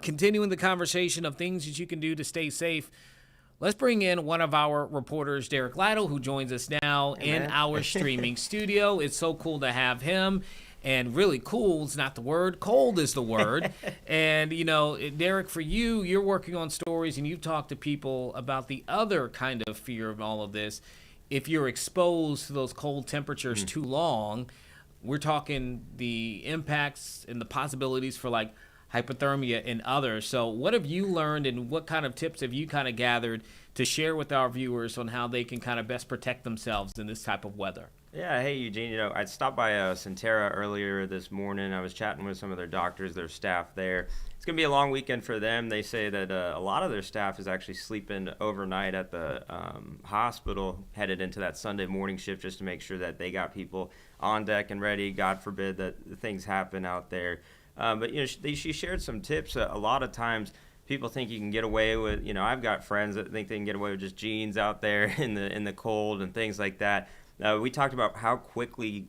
continuing the conversation of things that you can do to stay safe, let's bring in one of our reporters, Derek Lytle, who joins us now in our streaming studio. It's so cool to have him. And really cool is not the word, cold is the word. And, Derek, for you, you're working on stories and you've talked to people about the other kind of fear of all of this. If you're exposed to those cold temperatures too long, we're talking the impacts and the possibilities for like hypothermia and others. So what have you learned and what kind of tips have you kind of gathered to share with our viewers on how they can kind of best protect themselves in this type of weather? Yeah, hey, Eugene. I stopped by Centera earlier this morning. I was chatting with some of their doctors, their staff there. It's going to be a long weekend for them. They say that a lot of their staff is actually sleeping overnight at the hospital, headed into that Sunday morning shift just to make sure that they got people on deck and ready. God forbid that things happen out there. But she shared some tips. A lot of times people think you can get away with, I've got friends that think they can get away with just jeans out there in the cold and things like that. We talked about how quickly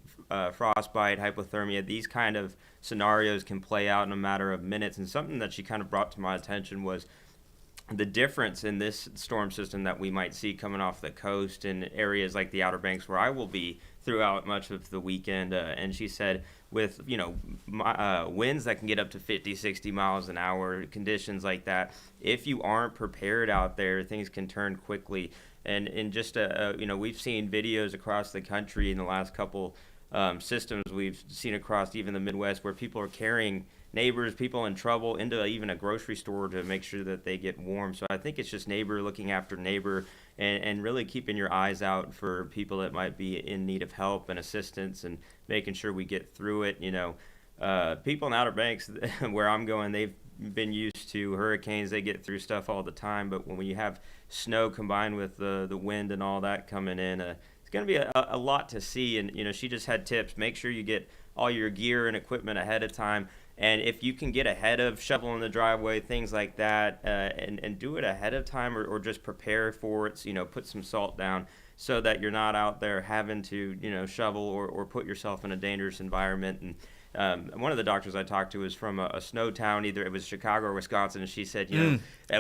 frostbite, hypothermia, these kind of scenarios can play out in a matter of minutes. And something that she kind of brought to my attention was the difference in this storm system that we might see coming off the coast in areas like the Outer Banks where I will be throughout much of the weekend. And she said with, winds that can get up to 50, 60 miles an hour, conditions like that, if you aren't prepared out there, things can turn quickly. And in just, we've seen videos across the country in the last couple systems we've seen across even the Midwest where people are carrying neighbors, people in trouble, into even a grocery store to make sure that they get warm. So I think it's just neighbor looking after neighbor and really keeping your eyes out for people that might be in need of help and assistance and making sure we get through it. People in Outer Banks, where I'm going, they've been used to hurricanes. They get through stuff all the time. But when you have snow combined with the wind and all that coming in, it's going to be a lot to see. And, she just had tips. Make sure you get all your gear and equipment ahead of time. And if you can get ahead of shoveling the driveway, things like that, and do it ahead of time or just prepare for it, put some salt down so that you're not out there having to, shovel or put yourself in a dangerous environment. And one of the doctors I talked to was from a snow town, either it was Chicago or Wisconsin, and she said,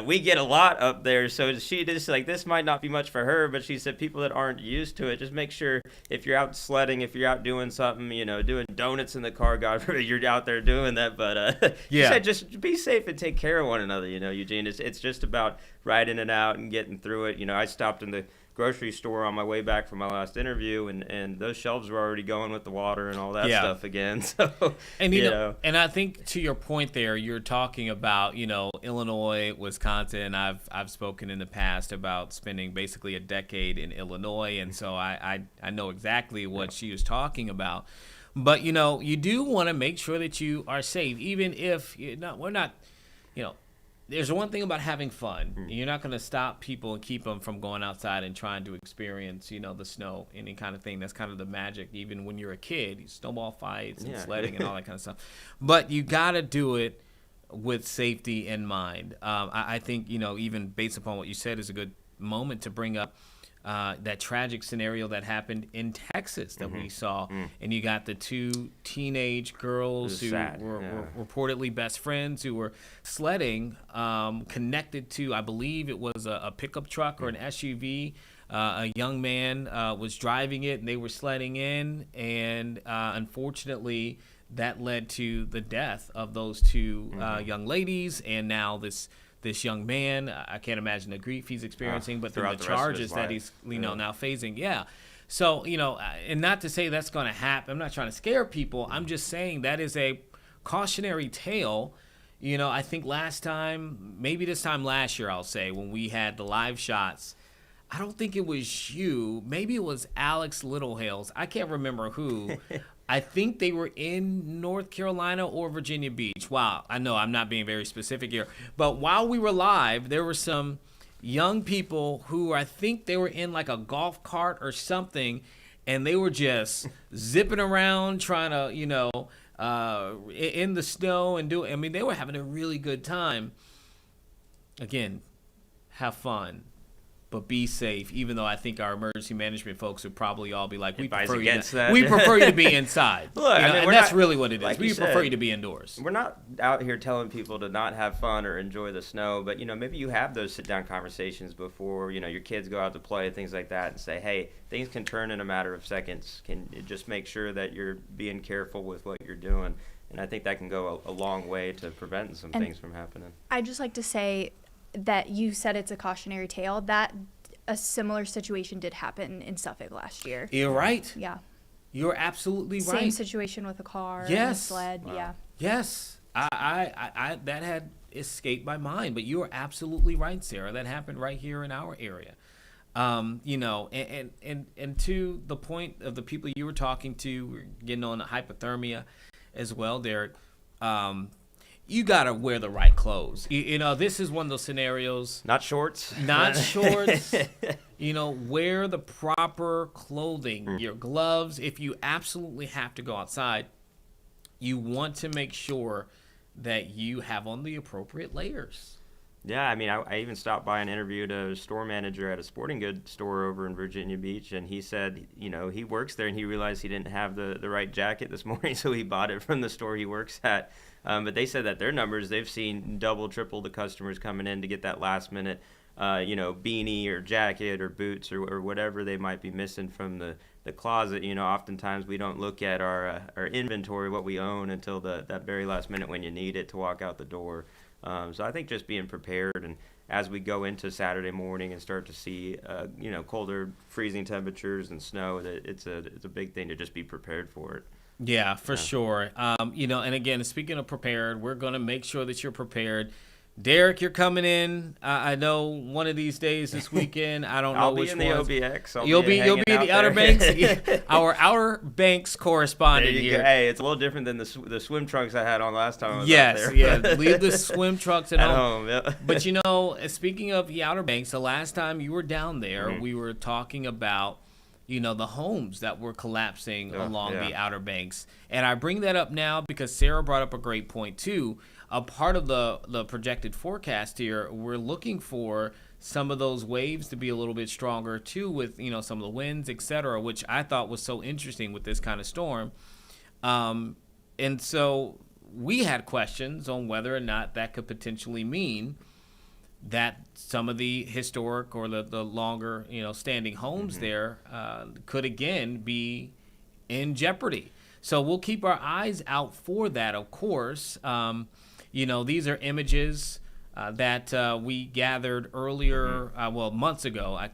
we get a lot up there. So she just this might not be much for her, but she said people that aren't used to it, just make sure if you're out sledding, if you're out doing something, doing donuts in the car, God forbid you're out there doing that. But she said just be safe and take care of one another, Eugene. It's just about riding it out and getting through it. I stopped in the grocery store on my way back from my last interview, and those shelves were already going with the water and all that stuff again. So, and and I think to your point there, you're talking about Illinois, Wisconsin. I've spoken in the past about spending basically a decade in Illinois, and so I know exactly what she was talking about. But you do want to make sure that you are safe, even if we're not. There's one thing about having fun. You're not going to stop people and keep them from going outside and trying to experience, the snow, any kind of thing. That's kind of the magic. Even when you're a kid, snowball fights and sledding and all that kind of stuff. But you got to do it with safety in mind. I think, even based upon what you said, is a good moment to bring up that tragic scenario that happened in Texas that we saw. And you got the two teenage girls who were reportedly best friends who were sledding, connected to, I believe it was a pickup truck or an SUV. A young man was driving it, and they were sledding in. And unfortunately, that led to the death of those two young ladies. And now this young man, I can't imagine the grief he's experiencing, but the charges that he's now facing. Yeah. So, and not to say that's going to happen. I'm not trying to scare people. I'm just saying that is a cautionary tale. I think last time, maybe this time last year, I'll say, when we had the live shots, I don't think it was you. Maybe it was Alex Littlehales. I can't remember who. I think they were in North Carolina or Virginia Beach. Wow, I know I'm not being very specific here. But while we were live, there were some young people who I think they were in like a golf cart or something, and they were just zipping around trying to, in the snow and they were having a really good time. Again, have fun. but be safe. Even though I think our emergency management folks would probably all be like, we prefer you to be inside. Look, I mean, and that's really what it is. Like we prefer you to be indoors. We're not out here telling people to not have fun or enjoy the snow, but maybe you have those sit down conversations before your kids go out to play, things like that, and say, hey, things can turn in a matter of seconds. Can you just make sure that you're being careful with what you're doing? And I think that can go a long way to preventing some things from happening. I'd just like to say that you said it's a cautionary tale, that a similar situation did happen in Suffolk last year. You're right. Yeah. You're absolutely right. Same situation with a car and a sled. Wow. Yeah. Yes. I that had escaped my mind, but you are absolutely right, Sarah. That happened right here in our area. And to the point of the people you were talking to, we're getting on hypothermia as well, Derek. You gotta wear the right clothes. This is one of those scenarios. Not shorts. Not shorts. Wear the proper clothing. Your gloves. If you absolutely have to go outside, you want to make sure that you have on the appropriate layers. Yeah, I mean, I even stopped by and interviewed a store manager at a sporting goods store over in Virginia Beach, and he said, he works there, and he realized he didn't have the right jacket this morning, so he bought it from the store he works at. But they said that their numbers, they've seen double, triple the customers coming in to get that last minute, beanie or jacket or boots or whatever they might be missing from the closet. Oftentimes we don't look at our inventory, what we own, until that very last minute when you need it to walk out the door. So I think just being prepared, and as we go into Saturday morning and start to see, colder, freezing temperatures and snow, that it's a big thing to just be prepared for it. Yeah, for sure. And again, speaking of prepared, we're going to make sure that you're prepared. Derek, you're coming in. I know one of these days this weekend. I don't know which one. I'll be in the OBX. You'll be in the Outer Banks. Our Outer Banks correspondent here. Hey, it's a little different than the swim trunks I had on last time I was out there. Yes, yeah. Leave the swim trunks at home. Yeah. But speaking of the Outer Banks, the last time you were down there, we were talking about the homes that were collapsing along the Outer Banks. And I bring that up now because Sarah brought up a great point too. A part of the projected forecast here, we're looking for some of those waves to be a little bit stronger too, with some of the winds, etc., which I thought was so interesting with this kind of storm. And so we had questions on whether or not that could potentially mean that some of the historic or the longer standing homes there could again be in jeopardy. So we'll keep our eyes out for that, of course. These are images that we gathered earlier, months ago. I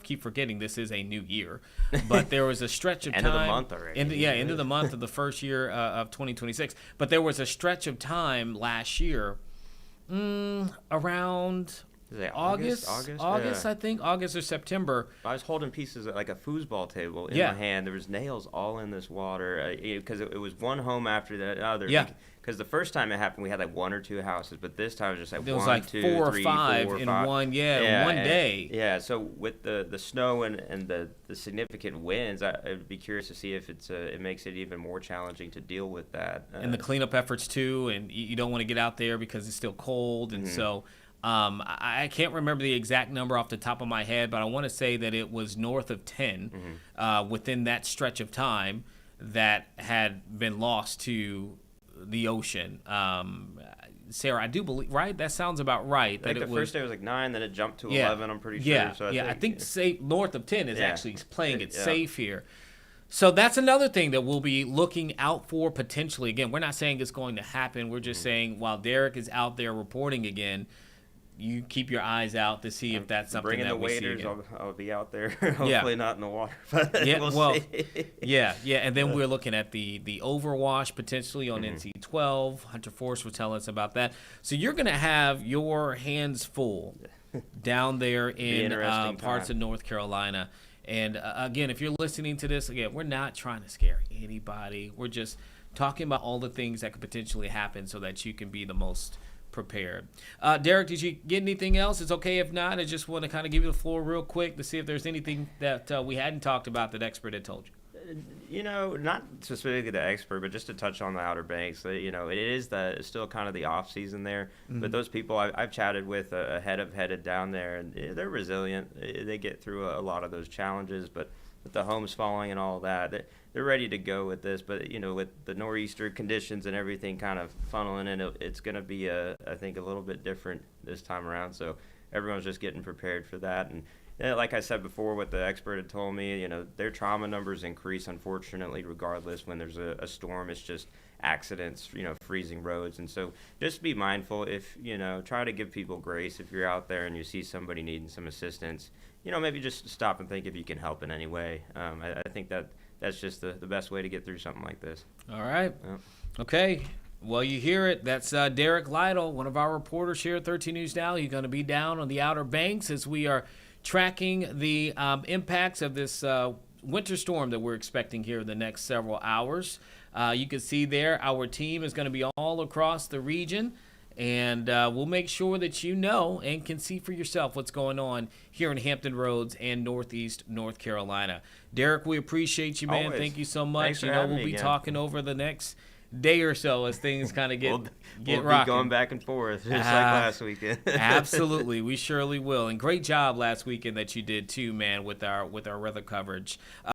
keep forgetting this is a new year, but there was a stretch of time. End of the month already. End of the month of the first year of 2026. But there was a stretch of time last year, around August, yeah. I think, August or September. I was holding pieces of like a foosball table in my hand. There was nails all in this water because it was one home after the other. Yeah. Because the first time it happened, we had like one or two houses, but this time it was just like there was one, like two, four three, or five four or in five. one day. Yeah. So with the snow and the significant winds, I'd be curious to see if it makes it even more challenging to deal with that. And the cleanup efforts too, and you don't want to get out there because it's still cold, and so. I can't remember the exact number off the top of my head, but I want to say that it was north of 10 within that stretch of time that had been lost to the ocean. Sarah, I do believe, right? That sounds about right. I think the first day was like 9, then it jumped to 11, I'm pretty sure. Yeah, so I think safe, north of 10 is actually playing it safe here. So that's another thing that we'll be looking out for potentially. Again, we're not saying it's going to happen. We're just saying while Derek is out there reporting again, you keep your eyes out to see if that's something that we see. Bringing the waders, I'll be out there. Hopefully not in the water, but we'll see. And then we're looking at the overwash potentially on NC-12. Hunter Force will tell us about that. So you're going to have your hands full down there in parts of North Carolina. And again, if you're listening to this, again, we're not trying to scare anybody. We're just talking about all the things that could potentially happen so that you can be the most prepared. Derek, did you get anything else? It's okay if not. I just want to kind of give you the floor real quick to see if there's anything that we hadn't talked about that expert had told you. Not specifically the expert, but just to touch on the Outer Banks, it is it's still kind of the off season there. But those people I've chatted with ahead of headed down there, and they're resilient. They get through a lot of those challenges, but with the homes falling and all that, they're ready to go with this. But with the nor'easter conditions and everything kind of funneling in, it's going to be I think a little bit different this time around. So everyone's just getting prepared for that. And like I said before, what the expert had told me, their trauma numbers increase, unfortunately, regardless when there's a storm. It's just accidents, freezing roads. And so just be mindful try to give people grace if you're out there and you see somebody needing some assistance. Maybe just stop and think if you can help in any way. I think that's just the best way to get through something like this. All right. Yeah. Okay. Well, you hear it. That's Derek Lytle, one of our reporters here at 13 News Now. He's going to be down on the Outer Banks as we are tracking the impacts of this winter storm that we're expecting here in the next several hours. You can see there our team is going to be all across the region, and we'll make sure that you know and can see for yourself what's going on here in Hampton Roads and Northeast North Carolina. Derek, we appreciate you, man. Always. Thank you so much. Thanks for having We'll me be again. talking over the next day or so as things kind of get We'll be rocking. going back and forth just like last weekend. Absolutely, we surely will. And great job last weekend that you did too, man, with our weather coverage.